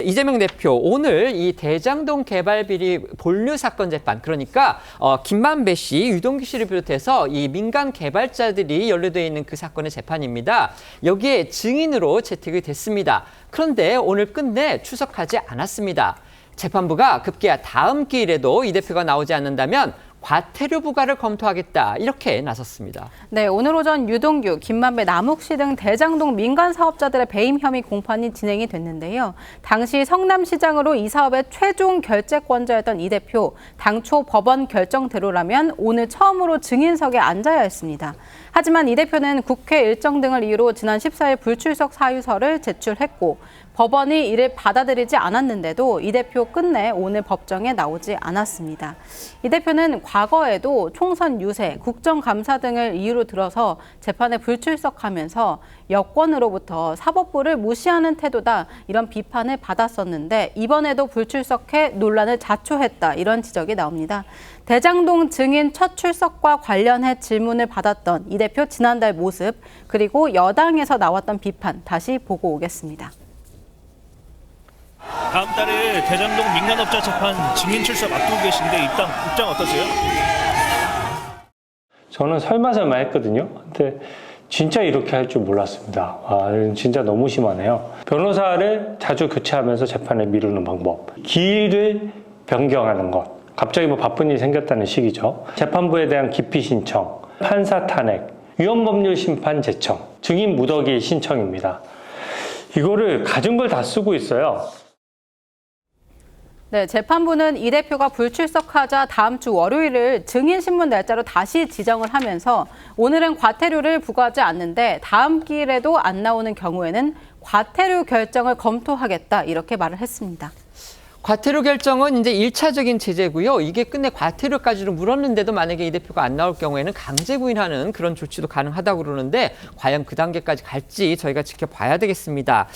이재명 대표 오늘 이 대장동 개발 비리 본류 사건 재판, 그러니까 김만배 씨, 유동규 씨를 비롯해서 이 민간 개발자들이 연루되어 있는 그 사건의 재판입니다. 여기에 증인으로 채택이 됐습니다. 그런데 오늘 끝내 출석하지 않았습니다. 재판부가 급기야 다음 기일에도 이 대표가 나오지 않는다면 과태료 부과를 검토하겠다, 이렇게 나섰습니다. 네, 오늘 오전 유동규, 김만배, 남욱 씨 등 대장동 민간 사업자들의 배임 혐의 공판이 진행이 됐는데요. 당시 성남시장으로 이 사업의 최종 결재권자였던 이 대표, 당초 법원 결정대로라면 오늘 처음으로 증인석에 앉아야 했습니다. 하지만 이 대표는 국회 일정 등을 이유로 지난 14일 불출석 사유서를 제출했고 법원이 이를 받아들이지 않았는데도 이 대표 끝내 오늘 법정에 나오지 않았습니다. 이 대표는 과거에도 총선 유세, 국정감사 등을 이유로 들어서 재판에 불출석하면서 여권으로부터 사법부를 무시하는 태도다, 이런 비판을 받았었는데 이번에도 불출석해 논란을 자초했다, 이런 지적이 나옵니다. 대장동 증인 첫 출석과 관련해 질문을 받았던 이 대표 지난달 모습, 그리고 여당에서 나왔던 비판 다시 보고 오겠습니다. 다음 달에 대장동 민간업자 재판 증인 출석 앞두고 계신데 입장 어떠세요? 저는 설마 했거든요. 근데 진짜 이렇게 할 줄 몰랐습니다. 진짜 너무 심하네요. 변호사를 자주 교체하면서 재판을 미루는 방법, 기일을 변경하는 것, 갑자기 바쁜 일이 생겼다는 식이죠. 재판부에 대한 기피 신청, 판사 탄핵, 위헌법률 심판 제청, 증인 무더기 신청입니다. 이거를 가진 걸 다 쓰고 있어요. 네, 재판부는 이 대표가 불출석하자 다음 주 월요일을 증인신문 날짜로 다시 지정을 하면서 오늘은 과태료를 부과하지 않는데 다음 기일에도 안 나오는 경우에는 과태료 결정을 검토하겠다, 이렇게 말을 했습니다. 과태료 결정은 이제 1차적인 제재고요. 이게 끝내 과태료까지로 물었는데도 만약에 이 대표가 안 나올 경우에는 강제 구인하는 그런 조치도 가능하다고 그러는데 과연 그 단계까지 갈지 저희가 지켜봐야 되겠습니다.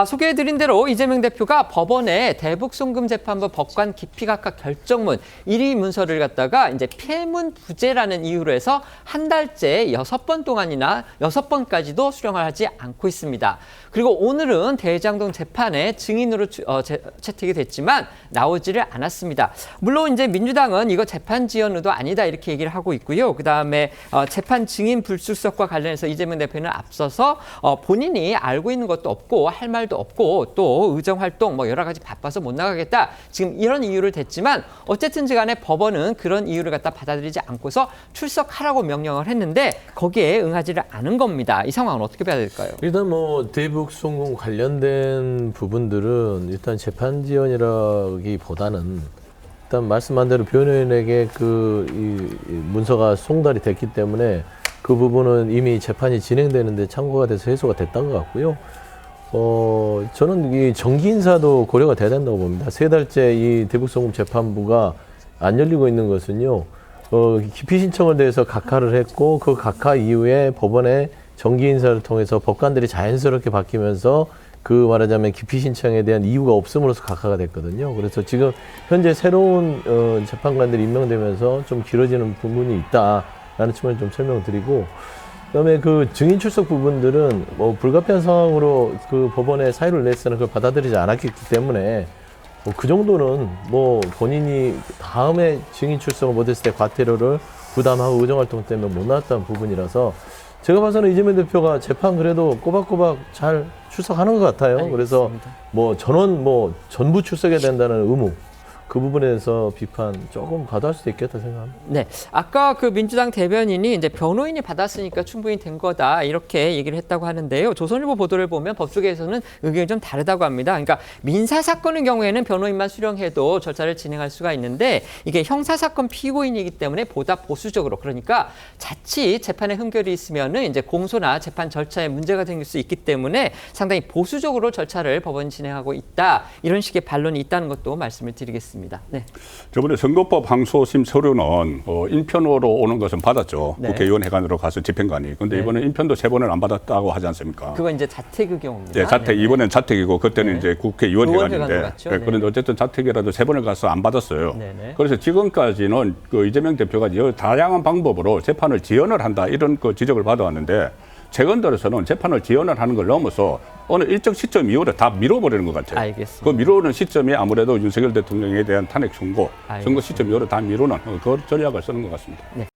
소개해드린 대로 이재명 대표가 법원에 대북송금재판부 법관 기피각하 결정문 1위 문서를 갖다가 이제 폐문부재라는 이유로 해서 한 달째 6번 동안이나 6번까지도 수령을 하지 않고 있습니다. 그리고 오늘은 대장동 재판에 증인으로 채택이 됐지만 나오지를 않았습니다. 물론 이제 민주당은 이거 재판 지연 의도 아니다, 이렇게 얘기를 하고 있고요. 그다음에 재판 증인 불출석과 관련해서 이재명 대표는 앞서서 본인이 알고 있는 것도 없고 할 말도 없고 또 의정 활동 여러 가지 바빠서 못 나가겠다, 지금 이런 이유를 댔지만 어쨌든지 간에 법원은 그런 이유를 갖다 받아들이지 않고서 출석하라고 명령을 했는데 거기에 응하지를 않은 겁니다. 이 상황은 어떻게 봐야 될까요? 일단 대북송금 관련된 부분들은 일단 재판 지연이라기보다는 일단 말씀한 대로 변호인에게 이 문서가 송달이 됐기 때문에 그 부분은 이미 재판이 진행되는데 참고가 돼서 해소가 됐던 것 같고요. 저는 이 정기 인사도 고려가 돼야 된다고 봅니다. 3달째 이 대북송금 재판부가 안 열리고 있는 것은요, 기피 신청을 대해서 각하를 했고 그 각하 이후에 법원에 정기 인사를 통해서 법관들이 자연스럽게 바뀌면서 그 말하자면 기피 신청에 대한 이유가 없음으로써 각하가 됐거든요. 그래서 지금 현재 새로운 재판관들이 임명되면서 좀 길어지는 부분이 있다라는 측면을 좀 설명드리고, 그다음에 그 증인 출석 부분들은 불가피한 상황으로 그 법원에 사유를 냈으나 그걸 받아들이지 않았기 때문에 그 정도는 본인이 다음에 증인 출석을 못했을 때 과태료를 부담하고 의정활동 때문에 못 나왔다는 부분이라서 제가 봐서는 이재명 대표가 재판 그래도 꼬박꼬박 잘 출석하는 것 같아요. 알겠습니다. 그래서 전원 전부 출석해야 된다는 의무, 그 부분에 대해서 비판 조금 과도할 수도 있겠다 생각합니다. 네, 아까 그 민주당 대변인이 이제 변호인이 받았으니까 충분히 된 거다, 이렇게 얘기를 했다고 하는데요. 조선일보 보도를 보면 법조계에서는 의견이 좀 다르다고 합니다. 그러니까 민사 사건의 경우에는 변호인만 수령해도 절차를 진행할 수가 있는데 이게 형사 사건 피고인이기 때문에 보다 보수적으로, 그러니까 자칫 재판에 흠결이 있으면은 이제 공소나 재판 절차에 문제가 생길 수 있기 때문에 상당히 보수적으로 절차를 법원이 진행하고 있다, 이런 식의 반론이 있다는 것도 말씀을 드리겠습니다. 네. 저번에 선거법 항소심 서류는 인편으로 오는 것은 받았죠. 네. 국회의원회관으로 가서 집행관이. 그런데 이번에 인편도 3번을 안 받았다고 하지 않습니까? 그건 이제 자택의 경우입니다. 네, 자택. 이번엔 자택이고 그때는 이제 국회의원회관인데. 그런데 어쨌든 자택이라도 3번을 가서 안 받았어요. 네네. 그래서 지금까지는 그 이재명 대표가 다양한 방법으로 재판을 지연을 한다, 이런 그 지적을 받아왔는데 최근 들어서는 재판을 지연을 하는 걸 넘어서 어느 일정 시점 이후로 다 밀어버리는 것 같아요. 알겠습니다. 그 미루는 시점이 아무래도 윤석열 대통령에 대한 탄핵 선고, 알겠습니다. 선거 시점 이후로 다 미루는 그 전략을 쓰는 것 같습니다. 네.